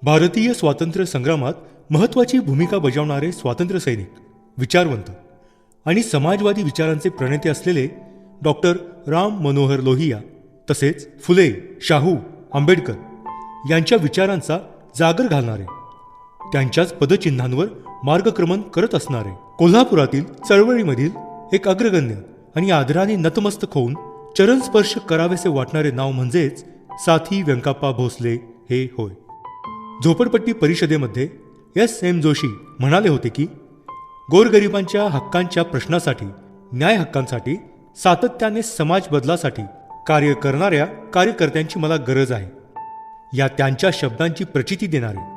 भारतीय स्वातंत्र्य संग्रामात महत्त्वाची भूमिका बजावणारे स्वातंत्र्य सैनिक, विचारवंत आणि समाजवादी विचारांचे प्रणेते असलेले डॉक्टर राम मनोहर लोहिया तसेच फुले, शाहू, आंबेडकर यांच्या विचारांचा जागर घालणारे, त्यांच्याच पदचिन्हांवर मार्गक्रमण करत असणारे, कोल्हापुरातील चळवळीमधील एक अग्रगण्य आणि आदराने नतमस्तक होऊन चरणस्पर्श करावेसे वाटणारे नाव म्हणजेच साथी व्यंकप्पा भोसले हे होय. झोपडपट्टी परिषदेमध्ये एस.एम. जोशी म्हणाले होते की गोरगरिबांच्या हक्कांच्या प्रश्नासाठी, न्याय हक्कांसाठी, सातत्याने समाज बदलासाठी कार्य करणाऱ्या कार्यकर्त्यांची मला गरज आहे. या त्यांच्या शब्दांची प्रचिती देणारे,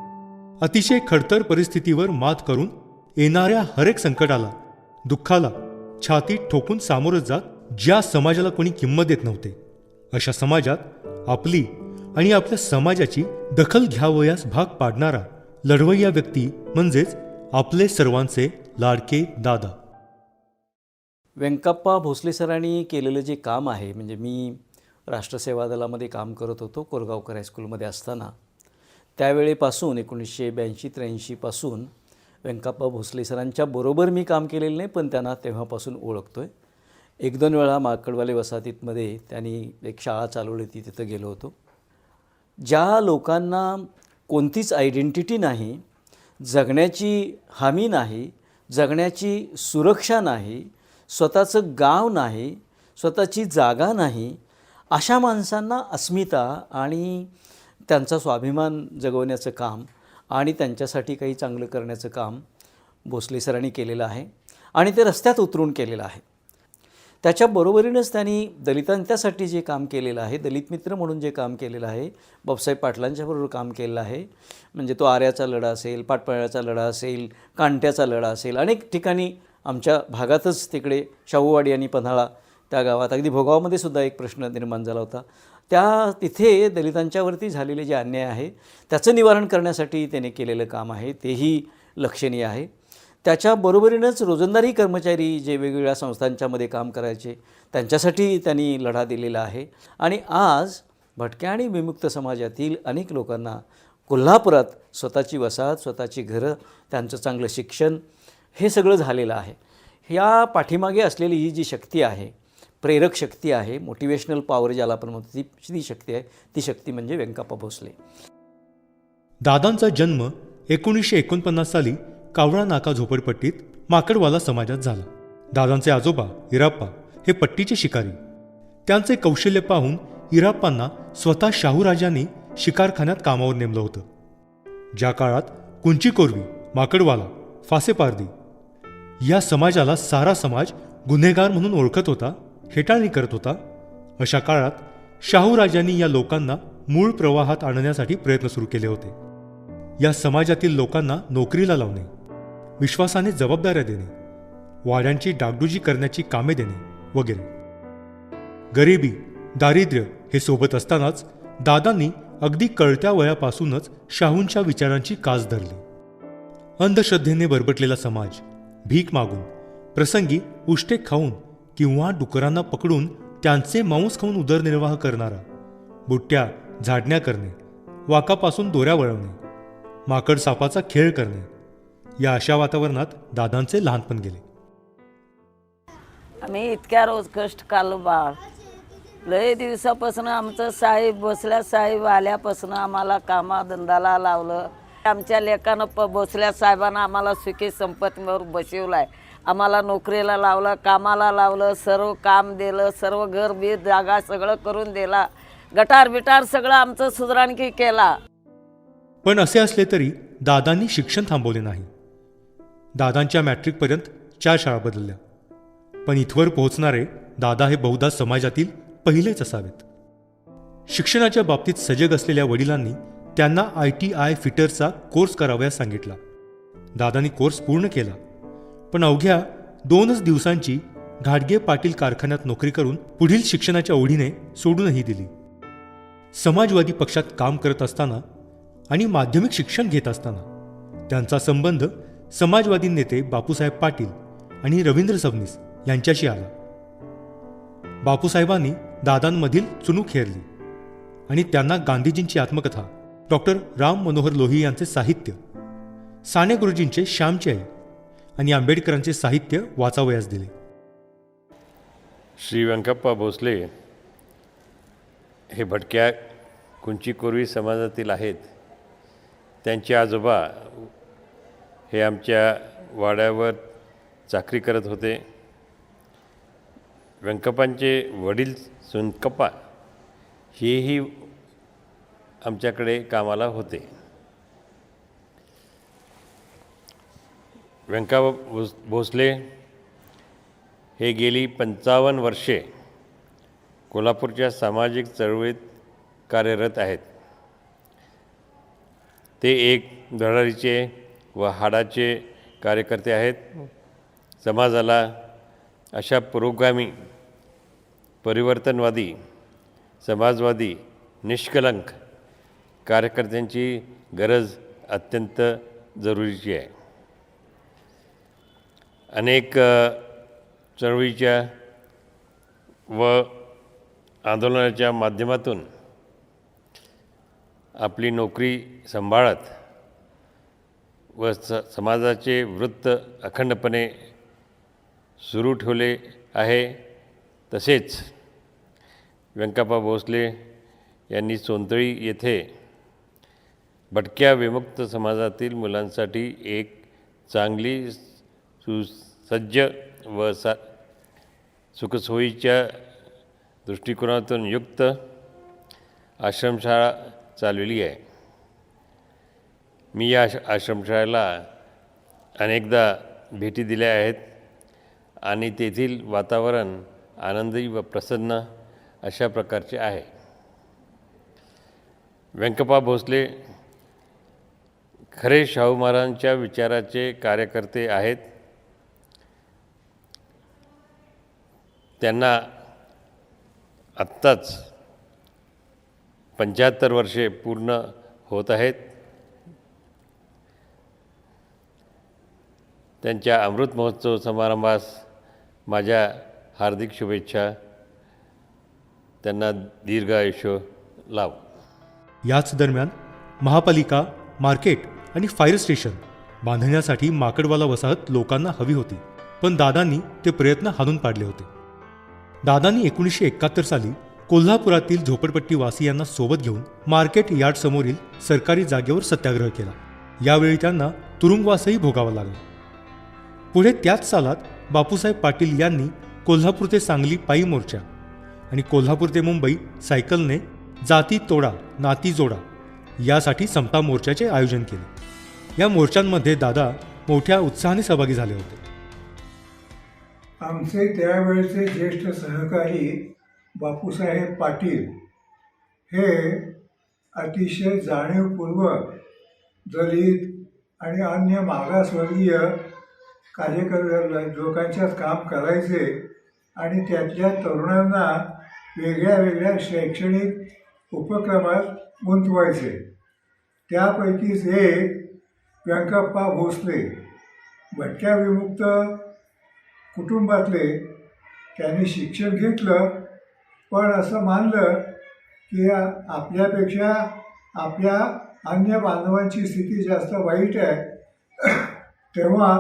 अतिशय खडतर परिस्थितीवर मात करून येणाऱ्या हरेक संकटाला, दुःखाला छाती ठोकून सामोरं जात ज्या समाजाला कोणी किंमत देत नव्हते, अशा समाजात आपली आणि आपल्या समाजाची दखल घ्यावयास भाग पाडणारा लढवय्या व्यक्ती म्हणजेच आपले सर्वांचे लाडके दादा. व्यंकप्पा भोसले सरांनी केलेलं जे काम आहे, म्हणजे मी राष्ट्रसेवा दलामध्ये काम करत होतो कोरगावकर हायस्कूलमध्ये असताना, त्यावेळेपासून 1982-83 पासून व्यंकप्पा भोसले सरांच्या बरोबर मी काम केलेलं नाही, पण त्यांना तेव्हापासून ओळखतो आहे. 1-2 वेळा माकडवाले वसाहतीमध्ये त्यांनी एक शाळा चालवली होती, तिथं गेलो होतो. ज्या लोकांना कोणतीच आयडेंटिटी नाही, जगण्याची हमी नाही, जगण्याची सुरक्षा नाही, स्वतःचं गाव नाही, स्वतःची जागा नाही, अशा माणसांना अस्मिता आणि त्यांचा स्वाभिमान जगवण्याचं काम आणि त्यांच्यासाठी काही चांगलं करण्याचं काम भोसले सरांनी केलेलं आहे आणि ते रस्त्यात उतरून केलेलं आहे. त्याच्याबरोबरीनंच त्यांनी दलितांच्यासाठी जे काम केलेलं आहे, दलित मित्र म्हणून जे काम केलेलं आहे, बाबासाहेब पाटलांच्याबरोबर काम केलेलं आहे, म्हणजे तो आर्याचा लढा असेल, पाटपळ्याचा लढा असेल, कांट्याचा लढा असेल, अनेक ठिकाणी आमच्या भागातच तिकडे शाहूवाडी आणि पन्हाळा त्या गावात अगदी भोगावमध्ये सुद्धा एक प्रश्न निर्माण झाला होता. तिथे दलितांच्यावरती झालेले जे अन्याय आहे त्याचं निवारण करण्यासाठी त्याने केलेलं काम आहे, तेही लक्षणीय आहे. त्याच्याबरोबरीनंच रोजंदारी कर्मचारी जे वेगवेगळ्या संस्थांच्यामध्ये काम करायचे, त्यांच्यासाठी त्यांनी लढा दिलेला आहे. आणि आज भटक्या आणि विमुक्त समाजातील अनेक लोकांना कोल्हापुरात स्वतःची वसाहत, स्वतःची घरं, त्यांचं चांगलं शिक्षण, हे सगळं झालेलं आहे. ह्या पाठीमागे असलेली ही जी शक्ती आहे, प्रेरक शक्ती आहे, मोटिवेशनल पॉवर ज्याला आपण म्हणतो, ती शक्ती आहे. ती शक्ती म्हणजे व्यंकप्पा भोसले. दादांचा जन्म 1949 साली कावळा नाका झोपडपट्टीत माकडवाला समाजात झाला. दादांचे आजोबा इराप्पा हे पट्टीचे शिकारी. त्यांचे कौशल्य पाहून इराप्पांना स्वतः शाहूराजांनी शिकारखान्यात कामावर नेमलं होतं. ज्या काळात कुंची कोरवी, माकडवाला, फासेपारदी या समाजाला सारा समाज गुन्हेगार म्हणून ओळखत होता, हेटाळणी करत होता, अशा काळात शाहूराजांनी या लोकांना मूळ प्रवाहात आणण्यासाठी प्रयत्न सुरू केले होते. या समाजातील लोकांना नोकरीला लावणे, विश्वासाने जबाबदाऱ्या देणे, वाड्यांची डागडुजी करण्याची कामे देणे वगैरे. गरिबी, दारिद्र्य हे सोबत असतानाच दादांनी अगदी कळत्या वयापासूनच शाहूंच्या विचारांची कास धरली. अंधश्रद्धेने बरबटलेला समाज, भीक मागून, प्रसंगी उष्टे खाऊन किंवा डुकरांना पकडून त्यांचे मांस खाऊन उदरनिर्वाह करणारा, बुट्ट्या झाडण्या करणे, वाकापासून दोऱ्या वळवणे, माकड सापाचा खेळ करणे, या अशा वातावरणात दादांचे लहानपण गेले. आम्ही इतक्या रोज कष्ट काढलो बाळ. लय दिवसापासून आमचं साहेब भोसल्या साहेब आल्यापासून आम्हाला कामाधंदाला लावलं. आमच्या लेकानं भोसल्या साहेबांना आम्हाला सुखी संपत्तीवर बसवलाय, आम्हाला नोकरीला लावलं, कामाला लावलं, सर्व काम दिलं, सर्व घर बीर जागा सगळं करून दिला, गटार बिटार सगळं आमचं सुधारणकी केला. पण असे असले तरी दादांनी शिक्षण थांबवले नाही. दादांच्या मॅट्रिकपर्यंत 4 शाळा बदलल्या. पण इथवर पोहोचणारे दादा हे बहुधा समाजातील पहिलेच असावेत. शिक्षणाच्या बाबतीत सजग असलेल्या वडिलांनी त्यांना ITI फिटरचा कोर्स करावयास सांगितला. दादांनी कोर्स पूर्ण केला, पण अवघ्या 2च दिवसांची घाटगे पाटील कारखान्यात नोकरी करून पुढील शिक्षणाच्या ओढीने सोडूनही दिली. समाजवादी पक्षात काम करत असताना आणि माध्यमिक शिक्षण घेत असताना त्यांचा संबंध समाजवादी नेते बापूसाहेब पाटील आणि रवींद्र सबनीस यांच्याशी आला. बापूसाहेबांनी दादांमधील चुणूक हेरली आणि त्यांना गांधीजींची आत्मकथा डॉक्टर राम मनोहर लोही यांचे साहित्य, साने गुरुजींचे श्यामची आई आणि आंबेडकरांचे साहित्य वाचावयास दिले. श्री व्यंकप्पा भोसले हे भटक्या कुंची कोरवी समाजातील आहेत. त्यांचे आजोबा हे आमच्या वाड्यावर चाकरी करत होते. व्यंकप्पांचे वडील सुनकप्पा हेही आमच्याकडे कामाला होते. व्यंकप्पा भोसले हे गेली 55 वर्षे कोल्हापूरच्या सामाजिक चळवळीत कार्यरत आहेत. ते एक धडाडीचे व हाडाचे कार्यकर्ते आहेत. समाजाला अशा पुरोगामी, परिवर्तनवादी, समाजवादी, निष्कलंक कार्यकर्त्यांची गरज अत्यंत जरुरीची आहे. अनेक चळवळीच्या व आंदोलनाच्या माध्यमातून आपली नोकरी सांभाळत व समाजाचे वृत्त अखंडपणे सुरू ठेवले आहे. तसेच व्यंकप्पा भोसले यांनी सोनतळी येथे भटक्या विमुक्त समाजातील मुलांसाठी एक चांगली सुसज्ज व सुखसोयीच्या दृष्टिकोनातून युक्त आश्रमशाळा चालवली आहे. मी या आश्रमशाळेला अनेकदा भेटी दिल्या आहेत आणि तेथील वातावरण आनंदी व प्रसन्न अशा प्रकारचे आहे. व्यंकप्पा भोसले खरे शाहू महाराजांच्या विचाराचे कार्यकर्ते आहेत. त्यांना आत्ताच 75 वर्षे पूर्ण होत आहेत. त्यांच्या अमृत महोत्सव समारंभास माझ्या हार्दिक शुभेच्छा. त्यांना दीर्घ आयुष्य लाभ. याच दरम्यान महापालिका, मार्केट आणि फायर स्टेशन बांधण्यासाठी माकडवाला वसाहत लोकांना हवी होती, पण दादांनी ते प्रयत्न हाणून पाडले होते. दादांनी 1971 साली कोल्हापुरातील झोपडपट्टी वासियांना सोबत घेऊन मार्केट यार्ड समोरील सरकारी जागेवर सत्याग्रह केला. यावेळी त्यांना तुरुंगवासही भोगावा लागला. पुढे त्याच सालात बापूसाहेब पाटील यांनी कोल्हापूर ते सांगली पायी मोर्चा आणि कोल्हापूर ते मुंबई सायकलने जाती तोडा नाती जोडा यासाठी समता मोर्चाचे आयोजन केले. या मोर्चांमध्ये दादा मोठ्या उत्साहाने सहभागी झाले होते. आमचे त्यावेळचे ज्येष्ठ सहकारी बापूसाहेब पाटील हे अतिशय जाणीवपूर्वक दलित आणि अन्य मागासवर्गीय लोकांच्यात काम करायचे आणि त्यातल्या तरुणांना वेगळ्या वेगळ्या शैक्षणिक उपक्रमात गुंतवायचे. त्यापैकीच एक व्यंकप्पा भोसले, भटक्या विमुक्त कुटुंबातले. त्यांनी शिक्षण घेतलं, पण असं मानलं की आपल्यापेक्षा आपल्या अन्य बांधवांची स्थिती जास्त वाईट आहे, तेव्हा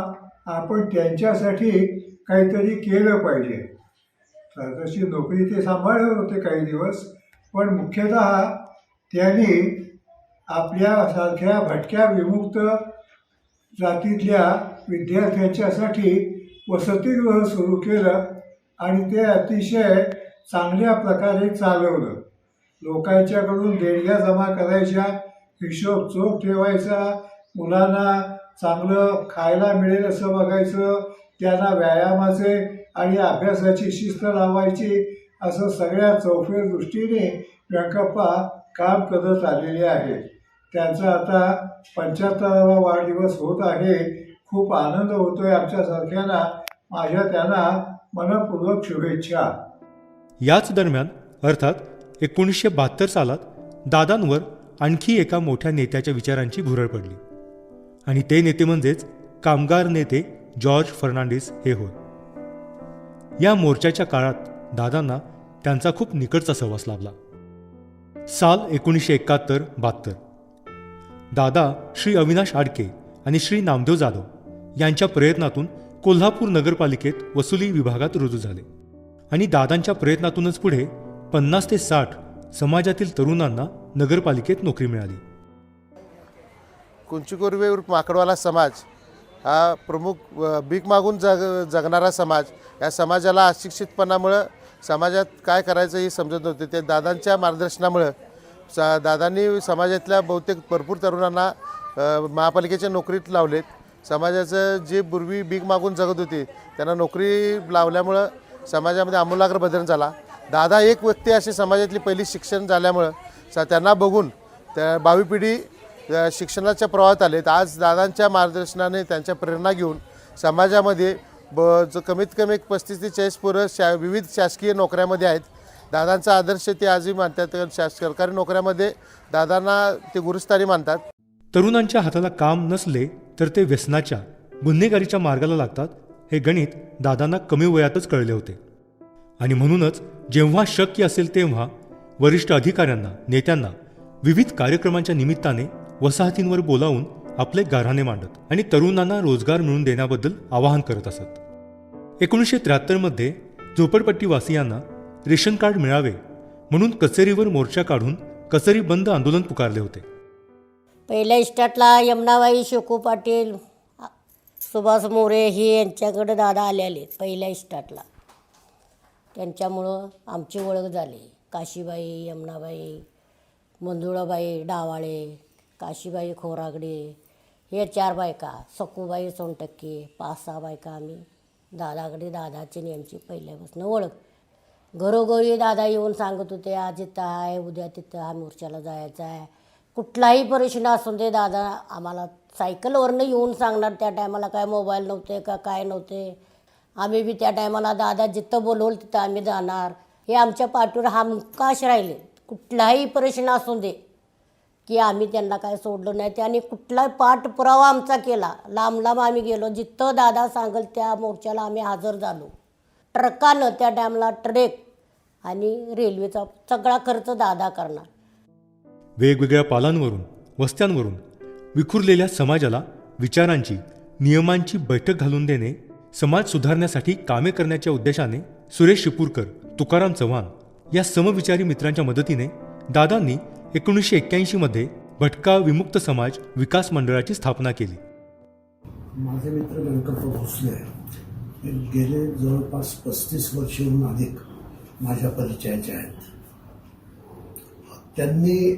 आपण त्यांच्यासाठी काहीतरी केलं पाहिजे. तशी नोकरी ते सांभाळत होते काही दिवस, पण मुख्यतः त्यांनी आपल्यासारख्या भटक्या विमुक्त जातीतल्या विद्यार्थ्यांच्यासाठी वसतिगृह सुरू केलं आणि ते अतिशय चांगल्या प्रकारे चालवलं. लोकांच्याकडून देणग्या जमा करायच्या, हिशोब चोख ठेवायचा, मुलांना चांगलं खायला मिळेल असं बघायचं, त्यांना व्यायामाचे आणि अभ्यासाची शिस्त लावायची, असं सगळ्या चौफेर दृष्टीने व्यंकप्पा काम करत आलेले आहेत. त्यांचा आता 75वा वाढदिवस होत आहे. खूप आनंद होतोय आमच्यासारख्यांना. माझ्या त्यांना मनपूर्वक शुभेच्छा. याच दरम्यान अर्थात 1972 सालात दादांवर आणखी एका मोठ्या नेत्याच्या विचारांची भुरळ पडली आणि ते नेते म्हणजेच कामगार नेते जॉर्ज फर्नांडिस हे होय. या मोर्चाच्या काळात दादांना त्यांचा खूप निकटचा सहवास लाभला. साल 1971-72 दादा श्री अविनाश आडके आणि श्री नामदेव जाधव यांच्या प्रयत्नातून कोल्हापूर नगरपालिकेत वसुली विभागात रुजू झाले आणि दादांच्या प्रयत्नातूनच पुढे 50 ते 60 समाजातील तरुणांना नगरपालिकेत नोकरी मिळाली. कुंचीकुर्वे उर्फ माकडवाला समाज हा प्रमुख भीक मागून जगणारा समाज. या समाजाला अशिक्षितपणामुळं समाजात काय करायचं हे समजत नव्हते. ते दादांच्या मार्गदर्शनामुळं दादांनी समाजातल्या बहुतेक भरपूर तरुणांना महापालिकेच्या नोकरीत लावलेत. समाजाचं जे पूर्वी भीक मागून जगत होते त्यांना नोकरी लावल्यामुळं समाजामध्ये आमूलाग्र बदल झाला. दादा एक व्यक्ती अशी समाजातली पहिली शिक्षण झाल्यामुळं त्यांना बघून त्या भावी पिढी शिक्षणाच्या प्रवाहात आलेत. आज दादांच्या मार्गदर्शनाने त्यांच्या प्रेरणा घेऊन समाजामध्ये जो कमीत कमी 35 ते 40 पोरं विविध शासकीय नोकऱ्यामध्ये आहेत. दादांचा आदर्श ते आजही मानतात. सरकारी नोकऱ्यामध्ये दादांना ते गुरुस्थानी मानतात. तरुणांच्या हाताला काम नसले तर ते व्यसनाच्या गुन्हेगारीच्या मार्गाला लागतात हे गणित दादांना कमी वयातच कळले होते. आणि म्हणूनच जेव्हा शक्य असेल तेव्हा वरिष्ठ अधिकाऱ्यांना, नेत्यांना विविध कार्यक्रमांच्या निमित्ताने वसाहतींवर बोलावून आपले गाऱ्हाणे मांडत आणि तरुणांना रोजगार मिळवून देण्याबद्दल आवाहन करत असत. 1973 मध्ये झोपडपट्टीवासियांना रेशन कार्ड मिळावे म्हणून कचेरीवर मोर्चा काढून कचेरी बंद आंदोलन पुकारले होते. पहिल्या इस्टाटला यमुनाबाई, शेकू पाटील, सुभाष मोरे ही यांच्याकडे दादा आलेले पहिल्या इस्टाटला. त्यांच्यामुळं आमची ओळख झाली. काशीबाई, यमुनाबाई, मंजुळाबाई डावाळे, काशीबाई खोरागडे हे 4 बायका, सखूबाई सोनटक्के, 5-6 बायका आम्ही दादाकडे दादाची आणि यांची पहिल्यापासून ओळख. घरोघरी दादा येऊन सांगत होते आज इथं आहे, उद्या तिथं हा मोर्चाला जायचा आहे. कुठलाही प्रश्न असून दे दादा आम्हाला सायकलवरनं येऊन सांगणार. त्या टायमाला काय मोबाईल नव्हते का काय नव्हते. आम्ही बी त्या टायमाला दादा जिथं बोलवलं तिथं आम्ही जाणार. हे आमच्या पाठीवर हमखास राहिले. कुठलाही प्रश्न असून दे की आम्ही त्यांना काय सोडलं नाही. त्याने कुठलाही पाठपुरावा आमचा केला. लांब लांब आम्ही गेलो. जिथं दादा सांगेल त्या मोर्चाला आम्ही हजर झालो. ट्रकानं त्या टायमाला ट्रेक आणि रेल्वेचा सगळा खर्च दादा करणार. वेगवेगळ्या पालांवरून, वस्त्यांवरून विखुरलेल्या समाजाला विचारांची, नियमांची बैठक घालून देणे, समाज सुधारण्यासाठी कामे करण्याच्या उद्देशाने सुरेश शिपूरकर, तुकाराम चव्हाण या समविचारी मित्रांच्या मदतीने दादांनी 1981 मध्ये भटका विमुक्त समाज विकास मंडळाची स्थापना केली. माझे मित्र व्यंकटराव भोसले हे गेले जवळपास 35 वर्षांहून अधिक माझ्या परिचयाचे आहेत. त्यांनी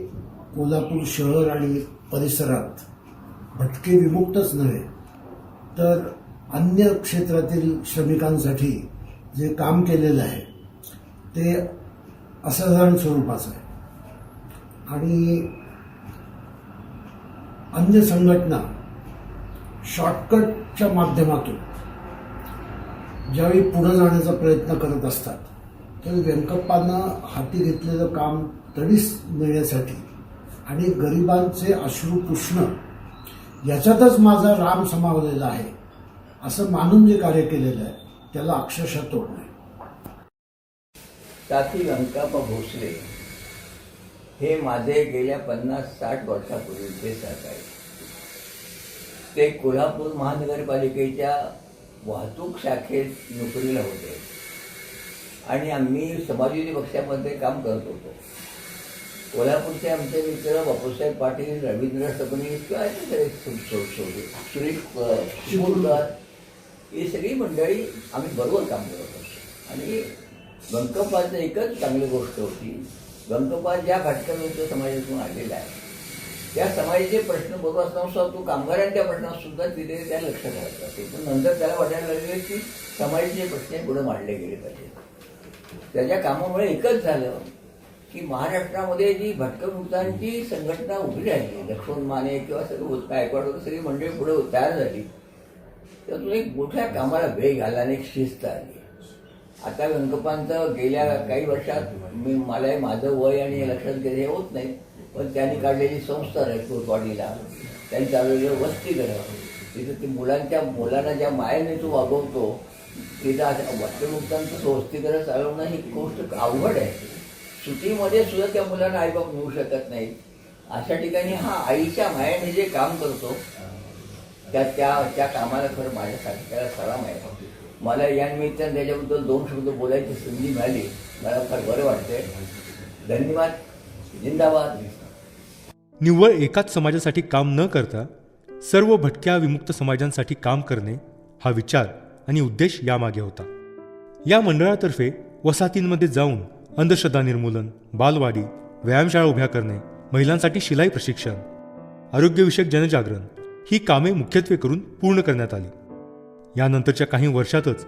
कोल्हापूर शहर आणि परिसरात भटके विमुक्तच नव्हे तर अन्य क्षेत्रातील श्रमिकांसाठी जे काम केलेलं आहे ते असाधारण स्वरूपाचं आहे. आणि अन्य संघटना शॉर्टकटच्या माध्यमातून ज्यावेळी पुढे जाण्याचा प्रयत्न करत असतात त्यावेळी व्यंकप्पांना हाती घेतलेलं काम तडीस मिळण्यासाठी आणि गरिबांचे अश्रू पुसणं याच्यातच माझा राम समावलेला आहे असं मानून जे कार्य केलेलं आहे त्याला अक्षरशः तोड नाही. साथी व्यंकप्पा भोसले हे माझे गेल्या 50-60 वर्षापूर्वीचे सहकारी. ते कोल्हापूर महानगरपालिकेच्या वाहतूक शाखेत नोकरीला होते आणि आम्ही समाजवादी पक्षामध्ये काम करत होतो. कोल्हापूरचे आमचे मित्र बापूसाहेब पाटील, रवींद्र सबनीस किंवा सुरेश शिपूरकर ही सगळी मंडळी आम्ही बरोबर काम करत असतो. आणि व्यंकप्पाचं एकच चांगली गोष्ट होती, व्यंकप्पा ज्या घटकांच्या समाजातून आलेला आहे त्या समाजाचे प्रश्न बरोबर असताना सुद्धा तो कामगारांच्या प्रश्नात सुद्धा तिथे त्या लक्ष घालत असते. पण नंतर त्याला वाटायला लागले की समाजाचे प्रश्न पुढे मांडले गेले पाहिजेत. त्याच्या कामामुळे एकच झालं की महाराष्ट्रामध्ये जी भटकमुक्तांची संघटना उभी राहिली, लक्ष्मण माने किंवा सगळं गायकवाड सगळी मंडळी पुढे तयार झाली, त्यातून एक मोठ्या कामाला वेग आला आणि एक शिस्त आली. आता व्यंकप्पांचं गेल्या काही वर्षात मला माझं वय आणि लक्षात घेणे हे होत नाही, पण त्यांनी काढलेली संस्था आहे कोटवाडीला, त्यांनी चालवलेलं वसतिगृह, तिथं ते मुलांना ज्या मायेने तो वागवतो तिथं भटकमुक्तांचं वसतिगृह चालवणं ही गोष्ट अवघड आहे. सुट्टीमध्ये सुद्धा त्या मुलांना आईबाप मिळू शकत नाही. अशा ठिकाणी हा आईच्या मायाने जे काम करतो त्या कामाला खरं माझ्यासाठी त्याला सलाम आहे. मला या निमित्तानं त्याच्याबद्दल 2 शब्द बोलायची संधी मिळाली, मला फार बरं वाटतंय. धन्यवाद. जिंदाबाद. निव्वळ एकाच समाजासाठी काम न करता सर्व भटक्या विमुक्त समाजांसाठी काम करणे हा विचार आणि उद्देश यामागे होता. या मंडळातर्फे वसाहतींमध्ये जाऊन अंधश्रद्धा निर्मूलन, बालवाडी, व्यायामशाळा उभ्या करणे, महिलांसाठी शिलाई प्रशिक्षण, आरोग्यविषयक जनजागरण ही कामे मुख्यत्वे करून पूर्ण करण्यात आली. यानंतरच्या काही वर्षातच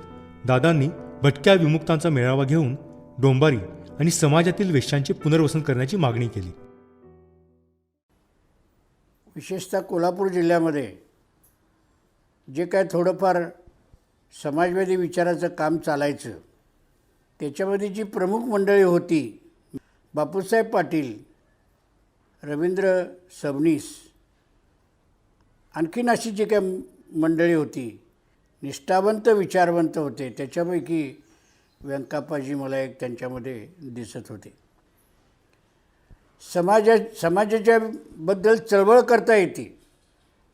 दादांनी भटक्या विमुक्तांचा मेळावा घेऊन डोंबारी आणि समाजातील वेश्यांचे पुनर्वसन करण्याची मागणी केली. विशेषतः कोल्हापूर जिल्ह्यामध्ये जे काय थोडंफार समाजवादी विचाराचं काम चालायचं, त्याच्यामध्ये जी प्रमुख मंडळी होती, बापूसाहेब पाटील, रवींद्र सबनीस, आणखीन अशी जी काय मंडळी होती, निष्ठावंत विचारवंत होते, त्याच्यापैकी व्यंकाप्पाजी मला एक त्यांच्यामध्ये दिसत होते. समाजाच्या बद्दल चळवळ करता येते.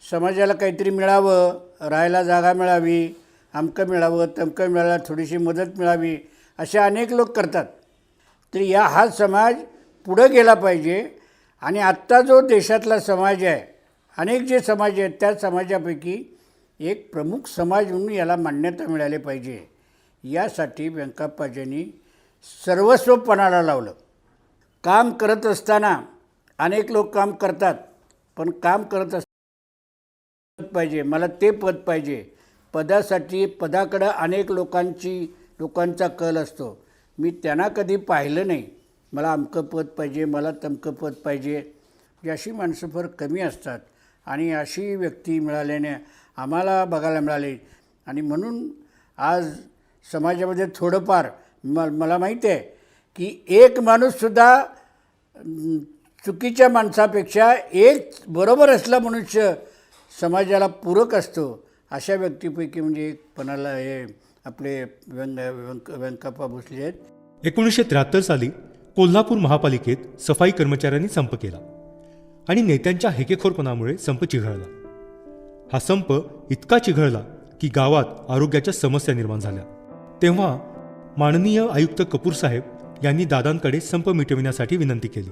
समाजाला काहीतरी मिळावं, राहायला जागा मिळावी, अमकं मिळावं, तमकं मिळालं, थोडीशी मदत मिळावी, असे अनेक लोक करतात. तर हा समाज पुढं गेला पाहिजे. आणि आत्ता जो देशातला समाज आहे, अनेक जे समाज आहेत, त्या समाजापैकी एक प्रमुख समाज म्हणून याला मान्यता मिळाली पाहिजे. यासाठी व्यंकप्पाजींनी सर्वस्व पणाला लावलं. काम करत असताना अनेक लोक काम करतात, पण काम करत असताना पाहिजे, मला ते पद पाहिजे. पदाकडं अनेक लोकांचा कल असतो. मी त्यांना कधी पाहिलं नाही, मला अमकं पद पाहिजे, मला तमकं पद पाहिजे. अशी माणसं फार कमी असतात आणि अशी व्यक्ती मिळाल्याने आम्हाला बघायला मिळाली. आणि म्हणून आज समाजामध्ये थोडंफार मला माहीत आहे की एक माणूससुद्धा चुकीच्या माणसापेक्षा एक बरोबर असला मनुष्य समाजाला पूरक असतो. अशा व्यक्तीपैकी म्हणजे एक पणाला हे आपले व्यंकप्पा भोसले आहेत. 1973 साली कोल्हापूर महापालिकेत सफाई कर्मचाऱ्यांनी संप केला आणि नेत्यांच्या हेकेखोरपणामुळे संप चिघळला. हा संप इतका चिघळला की गावात आरोग्याच्या समस्या निर्माण झाल्या. तेव्हा माननीय आयुक्त कपूर साहेब यांनी दादांकडे संप मिटविण्यासाठी विनंती केली.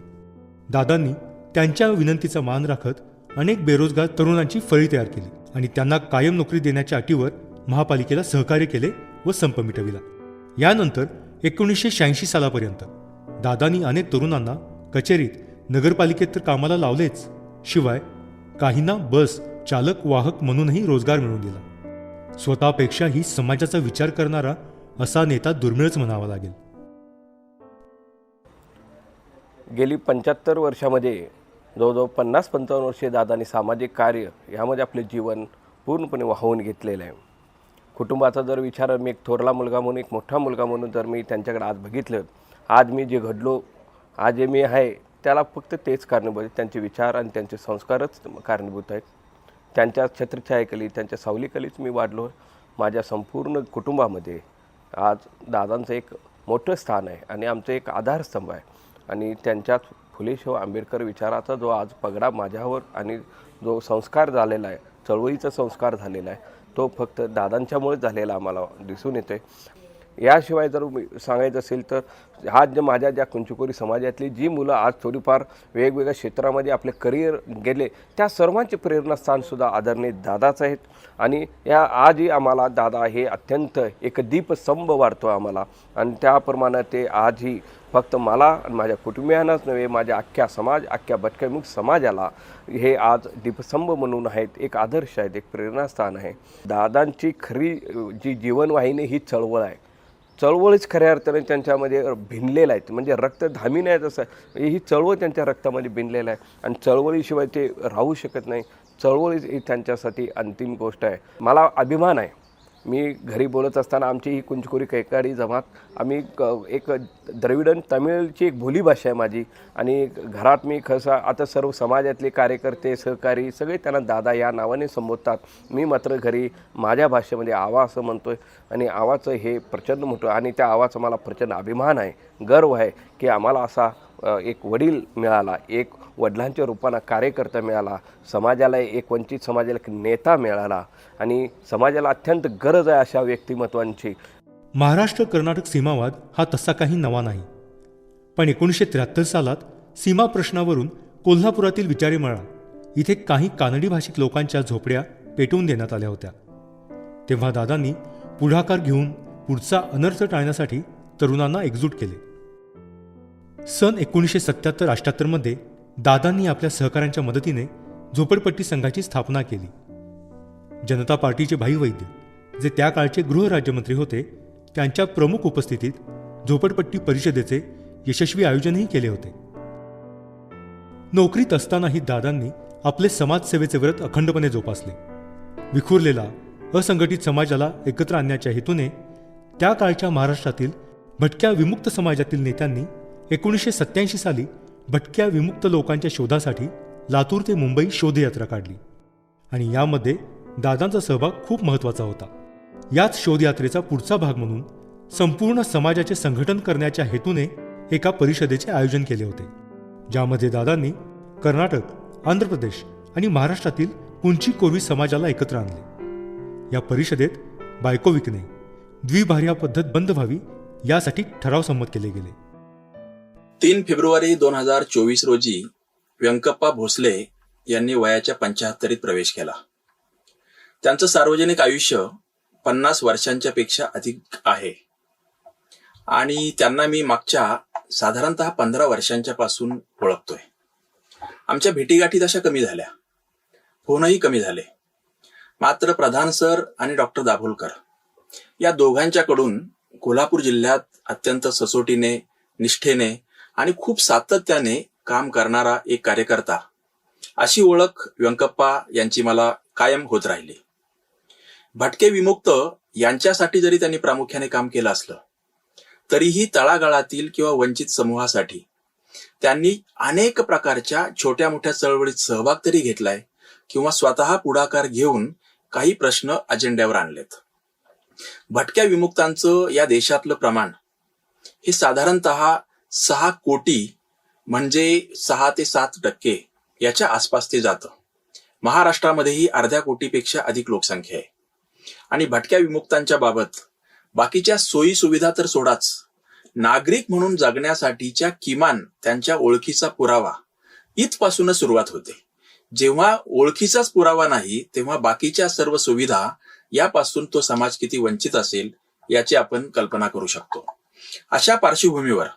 दादांनी त्यांच्या विनंतीचा मान राखत अनेक बेरोजगार तरुणांची फळी तयार केली आणि त्यांना कायम नोकरी देण्याच्या अटीवर महापालिकेला सहकार्य केले व संप मिटविला. यानंतर 1986 सालापर्यंत दादांनी अनेक तरुणांना कचेरीत, नगरपालिकेत तर कामाला लावलेच, शिवाय काहींना बस चालक वाहक म्हणूनही रोजगार मिळवून दिला. स्वतःपेक्षाही समाजाचा विचार करणारा असा नेता दुर्मिळच म्हणावा लागेल. गेली 75 वर्षामध्ये जवळजवळ 50-55 वर्षे दादांनी सामाजिक कार्य यामध्ये आपले जीवन पूर्णपणे वाहून घेतलेलं आहे. कुटुंबाचा जर विचार मी एक थोरला मुलगा म्हणून, एक मोठा मुलगा म्हणून जर मी त्यांच्याकडे आज बघितलं, आज मी जे घडलो, आज जे मी आहे, त्याला फक्त तेच कारणीभूत आहेत. त्यांचे विचार आणि त्यांचे संस्कारच कारणीभूत आहेत. त्यांच्या छत्रछायेखाली, त्यांच्या सावलीखालीच मी वाढलो. माझ्या संपूर्ण कुटुंबामध्ये आज दादांचं एक मोठं स्थान आहे आणि आमचं एक आधारस्तंभ आहे. आणि त्यांच्यात फुले शाहू आंबेडकर विचाराचा जो आज पगडा माझ्यावर आणि जो संस्कार झालेला आहे, चळवळीचा संस्कार झालेला आहे, तो फक्त दादांच्यामुळेच झालेला आम्हाला दिसून येतो आहे. याशिवाय जर सांगायचं असेल तर आज जे माझ्या ज्या कुंचुकोरी समाजातली जी मुलं आज थोडीफार वेगवेगळ्या क्षेत्रामध्ये आपले करिअर गेले, त्या सर्वांचे प्रेरणास्थानसुद्धा आदरणीय दादाच आहेत. आणि या आजही आम्हाला दादा हे अत्यंत एक दीपस्तंभ वाढतो आम्हाला. आणि त्याप्रमाणे ते आजही फक्त मला आणि माझ्या कुटुंबियांनाच नव्हे, माझ्या अख्ख्या भटक्यामुख समाजाला हे आज दीपस्तंभ म्हणून आहेत, एक आदर्श आहेत, एक प्रेरणास्थान आहे. दादांची खरी जी जीवनवाहिनी ही चळवळ आहे. चळवळीच खऱ्या अर्थाने त्यांच्यामध्ये भिनलेलं आहे, म्हणजे रक्त धामी नाही तसं, ही चळवळ त्यांच्या रक्तामध्ये भिनलेलं आहे. आणि चळवळीशिवाय ते राहू शकत नाही. चळवळीच ही त्यांच्यासाठी अंतिम गोष्ट आहे. मला अभिमान आहे, मी घरी बोलत असताना आमची ही कुंचकुरी कैकाडी जमात, आम्ही एक द्रविडन तमिळची एक बोलीभाषा आहे माझी. आणि घरात मी कसं आता सर्व समाजातले कार्यकर्ते, सहकारी सगळे त्यांना दादा या नावाने संबोधतात. मी मात्र घरी माझ्या भाषेमध्ये आवा असं म्हणतो आहे. आणि आवाचं हे प्रचंड मोठं, आणि त्या आवाचा मला प्रचंड अभिमान आहे, गर्व आहे की आम्हाला असा एक वडील मिळाला, एक वडिलांच्या रूपानं कार्यकर्ता मिळाला, समाजाला एक वंचित समाजाला एक नेता मिळाला आणि समाजाला अत्यंत गरज आहे अशा व्यक्तिमत्वांची. महाराष्ट्र कर्नाटक सीमावाद हा तसा काही नवा नाही, पण 1973 सालात सीमा प्रश्नावरून कोल्हापुरातील विचारी मळा इथे काही कानडी भाषिक लोकांच्या झोपड्या पेटवून देण्यात आल्या होत्या. तेव्हा दादांनी पुढाकार घेऊन पुढचा अनर्थ टाळण्यासाठी तरुणांना एकजूट केले. सन 1977-78 मध्ये दादांनी आपल्या सहकाऱ्यांच्या मदतीने झोपडपट्टी संघाची स्थापना केली. जनता पार्टीचे भाई वैद्य जे त्या काळचे गृहराज्यमंत्री होते, त्यांच्या प्रमुख उपस्थितीत झोपडपट्टी परिषदेचे यशस्वी आयोजनही केले होते. नोकरीत असतानाही दादांनी आपले समाजसेवेचे व्रत अखंडपणे जोपासले. विखुरलेला असंघटित समाजाला एकत्र आणण्याच्या हेतूने त्या काळच्या महाराष्ट्रातील भटक्या विमुक्त समाजातील नेत्यांनी 1987 साली भटक्या विमुक्त लोकांच्या शोधासाठी लातूर ते मुंबई शोधयात्रा काढली आणि यामध्ये दादांचा सहभाग खूप महत्त्वाचा होता. याच शोधयात्रेचा पुढचा भाग म्हणून संपूर्ण समाजाचे संघटन करण्याच्या हेतूने एका परिषदेचे आयोजन केले होते, ज्यामध्ये दादांनी कर्नाटक, आंध्र प्रदेश आणि महाराष्ट्रातील कुंची कोरवी समाजाला एकत्र आणले. या परिषदेत बायको विकणे, द्विभार्या पद्धत बंद व्हावी यासाठी ठराव संमत केले गेले. 3 फेब्रुवारी 2024 रोजी व्यंकप्पा भोसले यांनी वयाच्या 75रीत प्रवेश केला. त्यांचं सार्वजनिक आयुष्य 50 वर्षांच्या पेक्षा अधिक आहे आणि त्यांना मी मागच्या साधारणतः 15 वर्षांच्या पासून ओळखतोय. आमच्या भेटीगाठी तशा कमी झाल्या, फोनही कमी झाले. मात्र प्रधान सर आणि डॉक्टर दाभोलकर या दोघांच्याकडून कोल्हापूर जिल्ह्यात अत्यंत सचोटीने, निष्ठेने आणि खूप सातत्याने काम करणारा एक कार्यकर्ता, अशी ओळख व्यंकप्पा यांची मला कायम होत राहिली. भटके विमुक्त यांच्यासाठी जरी त्यांनी प्रामुख्याने काम केलं असलं तरीही तळागाळातील किंवा वंचित समूहासाठी त्यांनी अनेक प्रकारच्या छोट्या मोठ्या चळवळीत सहभाग तरी घेतलाय किंवा स्वतः पुढाकार घेऊन काही प्रश्न अजेंड्यावर आणलेत. भटक्या विमुक्तांचं या देशातलं प्रमाण हे साधारणतः 6 कोटी म्हणजे 6 ते 7% याच्या आसपास ते जातं. महाराष्ट्रामध्येही अर्ध्या कोटीपेक्षा अधिक लोकसंख्या आहे आणि भटक्या विमुक्तांच्या बाबत बाकीच्या सोयी सुविधा तर सोडाच, नागरिक म्हणून जगण्यासाठीच्या किमान त्यांच्या ओळखीचा पुरावा इथपासूनच सुरुवात होते. जेव्हा ओळखीचाच पुरावा नाही तेव्हा बाकीच्या सर्व सुविधा यापासून तो समाज किती वंचित असेल याची आपण कल्पना करू शकतो. अशा पार्श्वभूमीवर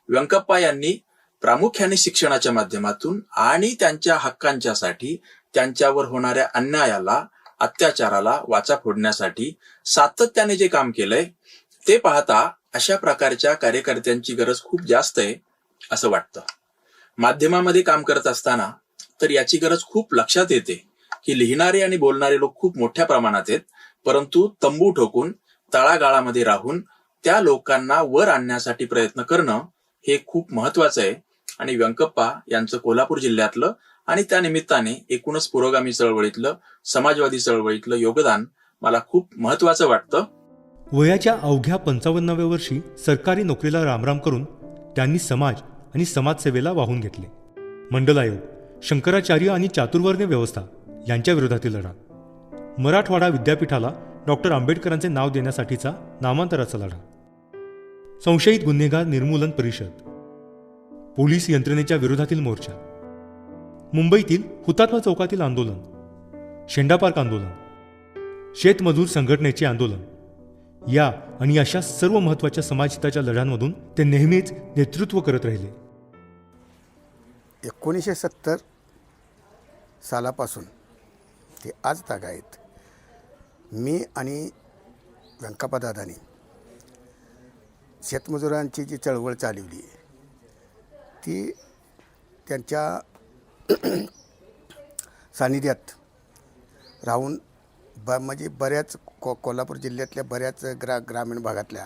व्यंकप्पा यांनी प्रामुख्याने शिक्षणाच्या माध्यमातून आणि त्यांच्या हक्कांच्यासाठी त्यांच्यावर होणाऱ्या अन्यायाला, अत्याचाराला वाचा फोडण्यासाठी सातत्याने जे काम केलंय ते पाहता अशा प्रकारच्या कार्यकर्त्यांची गरज खूप जास्त आहे असं वाटतं. माध्यमामध्ये काम करत असताना तर याची गरज खूप लक्षात येते की लिहिणारे आणि बोलणारे लोक खूप मोठ्या प्रमाणात आहेत, परंतु तंबू ठोकून तळागाळामध्ये राहून त्या लोकांना वर आणण्यासाठी प्रयत्न करणं हे खूप महत्वाचं आहे. आणि व्यंकप्पा यांचं कोल्हापूर जिल्ह्यातलं आणि त्या निमित्ताने एकूणच पुरोगामी चळवळीतलं, समाजवादी चळवळीतलं योगदान मला खूप महत्वाचं वाटतं. वयाच्या अवघ्या 55व्या वर्षी सरकारी नोकरीला रामराम करून त्यांनी समाज आणि समाजसेवेला वाहून घेतले. मंडल आयोग, शंकराचार्य आणि चातुर्वर्ण्य व्यवस्था यांच्या विरोधातील लढा, मराठवाडा विद्यापीठाला डॉक्टर आंबेडकरांचे नाव देण्यासाठीचा नामांतराचा लढा, संशयित गुन्हेगार निर्मूलन परिषद, पोलीस यंत्रणेच्या विरोधातील मोर्चा, मुंबईतील हुतात्मा चौकातील आंदोलन, शेंडा पार्क आंदोलन, शेतमजूर संघटनेचे आंदोलन या आणि अशा सर्व महत्त्वाच्या समाजहिताच्या लढ्यांमधून ते नेहमीच नेतृत्व करत राहिले. 1970 सालापासून ते आज तागा आहेत. मी आणि व्यंकप्पा दादांनी शेतमजुरांची जी चळवळ चालवली ती त्यांच्या सानिध्यात राहून म्हणजे बऱ्याच कोल्हापूर जिल्ह्यातल्या बऱ्याच ग्रामीण भागातल्या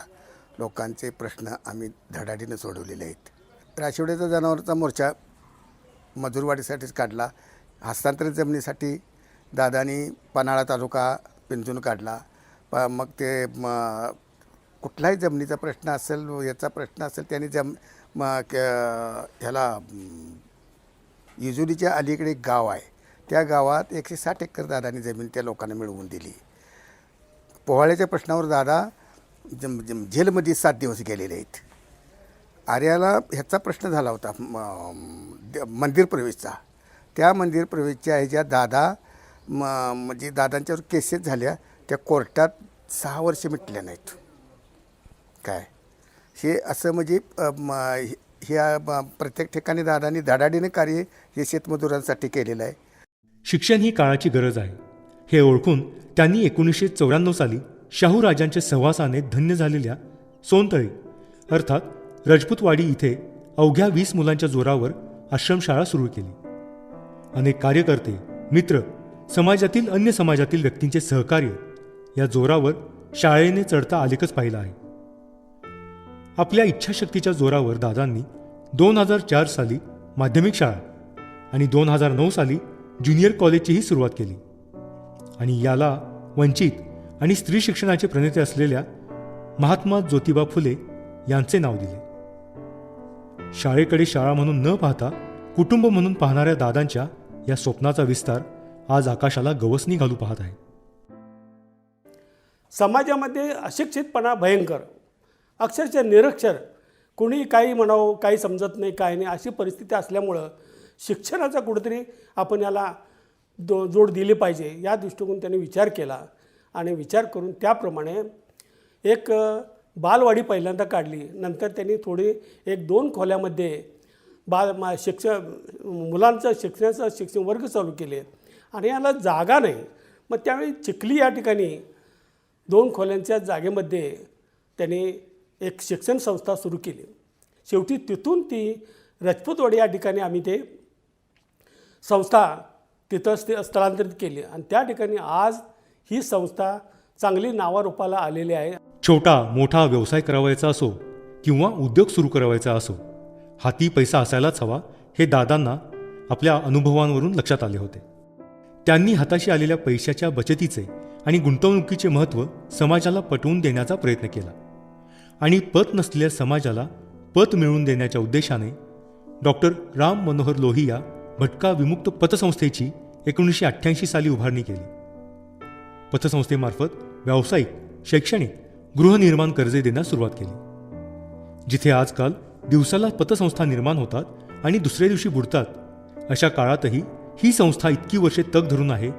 लोकांचे प्रश्न आम्ही धडाडीनं सोडवलेले आहेत. राशिवड्याचा जनावरांचा मोर्चा मजूरवाढीसाठीच काढला. हस्तांतरित जमिनीसाठी दादानी पन्हाळा तालुका पिंजून काढला. मग ते कुठलाही जमिनीचा प्रश्न असेल, याचा प्रश्न असेल, त्यांनी ह्याला येजुरीच्या अलीकडे एक गाव आहे, त्या गावात 160 एकर दादानी जमीन त्या लोकांना मिळवून दिली. पोवाड्याच्या प्रश्नावर दादा जेलमध्ये 7 दिवस गेलेले आहेत. आर्याला ह्याचा प्रश्न झाला होता मंदिर प्रवेशचा. त्या मंदिर प्रवेशच्या ह्याच्यात दादा म्हणजे दादांच्यावर केसेस झाल्या, त्या कोर्टात 6 वर्ष मिटल्या नाहीत. काय हे असं म्हणजे प्रत्येक ठिकाणी दादांनी धडाडीने कार्य हे शेतमजुरांसाठी केलेलं आहे. शिक्षण ही काळाची गरज आहे हे ओळखून त्यांनी 1994 साली शाहू राजांच्या सहवासाने धन्य झालेल्या सोनतळी अर्थात रजपूतवाडी इथे अवघ्या 20 मुलांच्या जोरावर आश्रमशाळा सुरू केली. अनेक कार्यकर्ते, मित्र, समाजातील अन्य समाजातील व्यक्तींचे सहकार्य या जोरावर शाळेने चढता आलेखच पाहिला आहे. आपल्या इच्छाशक्तीच्या जोरावर दादांनी 2004 साली माध्यमिक शाळा आणि 2009 साली ज्युनियर कॉलेजचीही सुरुवात केली आणि याला वंचित आणि स्त्री शिक्षणाचे प्रणेते असलेल्या महात्मा ज्योतिबा फुले यांचे नाव दिले. शाळेकडे शाळा म्हणून न पाहता कुटुंब म्हणून पाहणाऱ्या दादांच्या या स्वप्नाचा विस्तार आज आकाशाला गवसणी घालू पाहत आहे. समाजामध्ये अशिक्षितपणा भयंकर, अक्षरशः निरक्षर, कोणी काही म्हणावं, काही समजत नाही, काय नाही, अशी परिस्थिती असल्यामुळं शिक्षणाचा कुठेतरी आपण याला जोड दिली पाहिजे या दृष्टिकोन त्यांनी विचार केला आणि विचार करून त्याप्रमाणे एक बालवाडी पहिल्यांदा काढली. नंतर त्यांनी थोडी 1-2 खोल्यामध्ये मुलांचं शिक्षण वर्ग चालू केले आणि याला जागा नाही. मग त्यावेळी चिखली या ठिकाणी 2 खोल्यांच्या जागेमध्ये त्यांनी एक शिक्षण संस्था सुरू केली. शेवटी तिथून ती रजपूतवाडी या ठिकाणी आम्ही ते संस्था तिथं स्थलांतरित केली आणि त्या ठिकाणी आज ही संस्था चांगली नावारूपाला आलेली आहे. छोटा मोठा व्यवसाय करावायचा असो किंवा उद्योग सुरू करावायचा असो, हाती पैसा असायलाच हवा हे दादांना आपल्या अनुभवांवरून लक्षात आले होते. त्यांनी हाताशी आलेल्या पैशाच्या बचतीचे आणि गुंतवणुकीचे महत्त्व समाजाला पटवून देण्याचा प्रयत्न केला आणि पत नसलेल्या समाजाला पत मिळवून देण्याच्या उद्देशाने डॉक्टर राम मनोहर लोहिया भटका विमुक्त पतसंस्थेची 1988 साली उभारणी केली. पतसंस्थेमार्फत व्यावसायिक, शैक्षणिक, गृहनिर्माण कर्जे देण्यास सुरुवात केली. जिथे आजकाल दिवसाला पतसंस्था निर्माण होतात आणि दुसऱ्या दिवशी बुडतात, अशा काळातही ही संस्था इतकी वर्षे तग धरून आहे,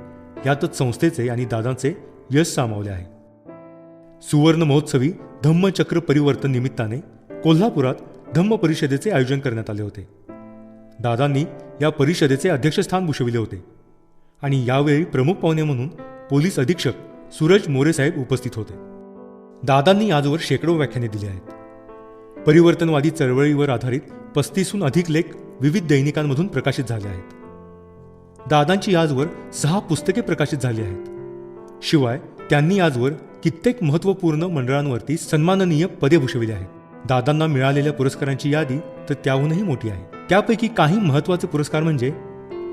यातच संस्थेचे आणि दादांचे यश सामावले आहे. सुवर्ण महोत्सवी धम्मचक्र परिवर्तन निमित्ताने कोल्हापुरात धम्म परिषदेचे आयोजन करण्यात आले होते. दादांनी या परिषदेचे अध्यक्षस्थान भूषविले होते आणि यावेळी प्रमुख पाहुणे म्हणून पोलीस अधीक्षक सूरज मोरेसाहेब उपस्थित होते. दादांनी आजवर शेकडो व्याख्याने दिली आहेत. परिवर्तनवादी चळवळीवर आधारित 35हून अधिक लेख विविध दैनिकांमधून प्रकाशित झाले आहेत. दादांची आजवर 6 पुस्तके प्रकाशित झाली आहेत. शिवाय त्यांनी आजवर कित्येक महत्त्वपूर्ण मंडळांवरती सन्माननीय पदे भूषविली आहेत. दादांना मिळालेल्या पुरस्कारांची यादी तर त्याहूनही मोठी आहे. त्यापैकी काही महत्त्वाचे पुरस्कार म्हणजे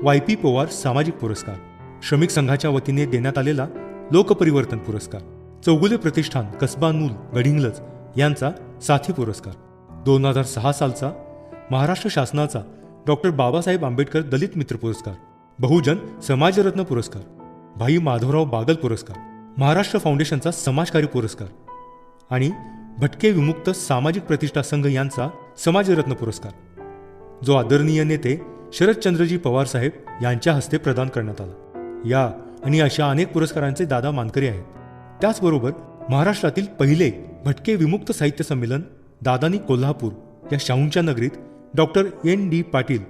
YP पवार सामाजिक पुरस्कार, श्रमिक संघाच्या वतीने देण्यात आलेला लोकपरिवर्तन पुरस्कार, चौगुले प्रतिष्ठान कसबा नूल गडिंग्लज यांचा साथी पुरस्कार, 2006 सालचा महाराष्ट्र शासनाचा डॉक्टर बाबासाहेब आंबेडकर दलित मित्र पुरस्कार, बहुजन समाजरत्न पुरस्कार, भाई माधवराव बागल पुरस्कार, महाराष्ट्र फाउंडेशनचा समाजकार्य पुरस्कार आणि भटके विमुक्त सामाजिक प्रतिष्ठा संघ यांचा समाजरत्न पुरस्कार, जो आदरणीय नेते शरदचंद्रजी पवार साहेब यांच्या हस्ते प्रदान करण्यात आला. या आणि अशा अनेक पुरस्कारांचे दादा मानकरी आहेत. त्याचबरोबर महाराष्ट्रातील पहिले भटके विमुक्त साहित्य संमेलन दादानी कोल्हापूर या शाहूंच्या नगरीत डॉक्टर ND पाटील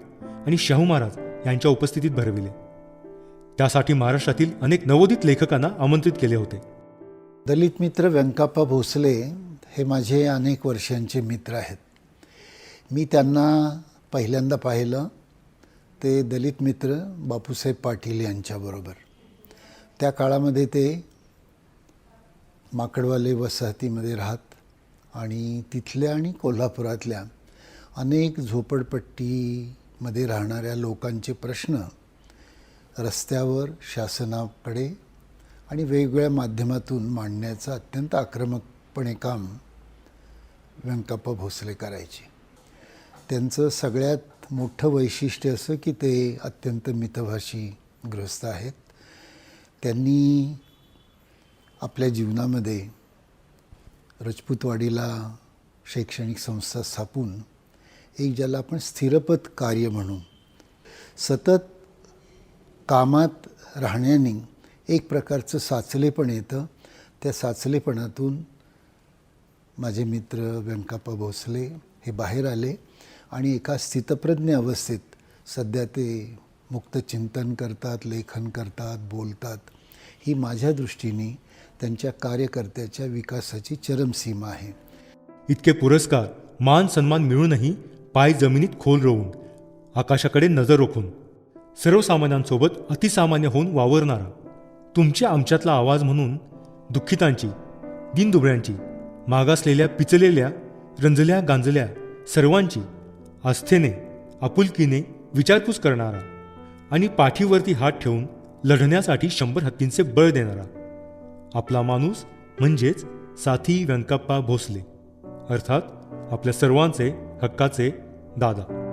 आणि शाहू महाराज यांच्या उपस्थितीत भरविले. त्यासाठी महाराष्ट्रातील अनेक नवोदित लेखकांना आमंत्रित केले होते. दलित मित्र व्यंकप्पा भोसले हे माझे अनेक वर्षांचे मित्र आहेत. मी त्यांना पहिल्यांदा पाहिलं ते दलित मित्र बापूसाहेब पाटील यांच्याबरोबर. त्या काळामध्ये ते माकडवाले वसाहतीमध्ये राहत आणि तिथल्या आणि कोल्हापुरातल्या अनेक झोपडपट्टीमध्ये राहणाऱ्या लोकांचे प्रश्न रस्त्यावर शासनाकडे आणि वेगवेगळ्या माध्यमातून मांडण्याचं अत्यंत आक्रमकपणे काम व्यंकप्पा भोसले करायचे. त्यांचं सगळ्यात मोठं वैशिष्ट्य असं की ते अत्यंत मितभाषी गृहस्थ आहेत. त्यांनी आपल्या जीवनामध्ये राजपूतवाडीला शैक्षणिक संस्था स्थापून एक ज्याला आपण स्थिरपद कार्य म्हणू, सतत कामात राहण्याने एक प्रकारचं साचलेपण येतं. त्या साचलेपणातून माझे मित्र व्यंकप्पा भोसले हे बाहेर आले आणि एका स्थितप्रज्ञ अवस्थेत सध्या ते मुक्त चिंतन करतात, लेखन करतात, बोलतात. ही माझ्या दृष्टीने त्यांच्या कार्यकर्त्याच्या विकासाची चरमसीमा आहे. इतके पुरस्कार, मान सन्मान मिळूनही पाय जमिनीत खोल रोवून आकाशाकडे नजर रोखून सर्वसामान्यांसोबत अतिसामान्य होऊन वावरणारा, तुमच्या आमच्यातला आवाज म्हणून दुःखितांची, दीनदुबळ्यांची, मागासलेल्या, पिचलेल्या, रंजल्या गांजल्या सर्वांची आस्थेने, आपुलकीने विचारपूस करणारा आणि पाठीवरती हात ठेवून लढण्यासाठी 100 हत्तींचे बळ देणारा आपला माणूस म्हणजेच साथी व्यंकप्पा भोसले, अर्थात आपल्या सर्वांचे हक्काचे दादा.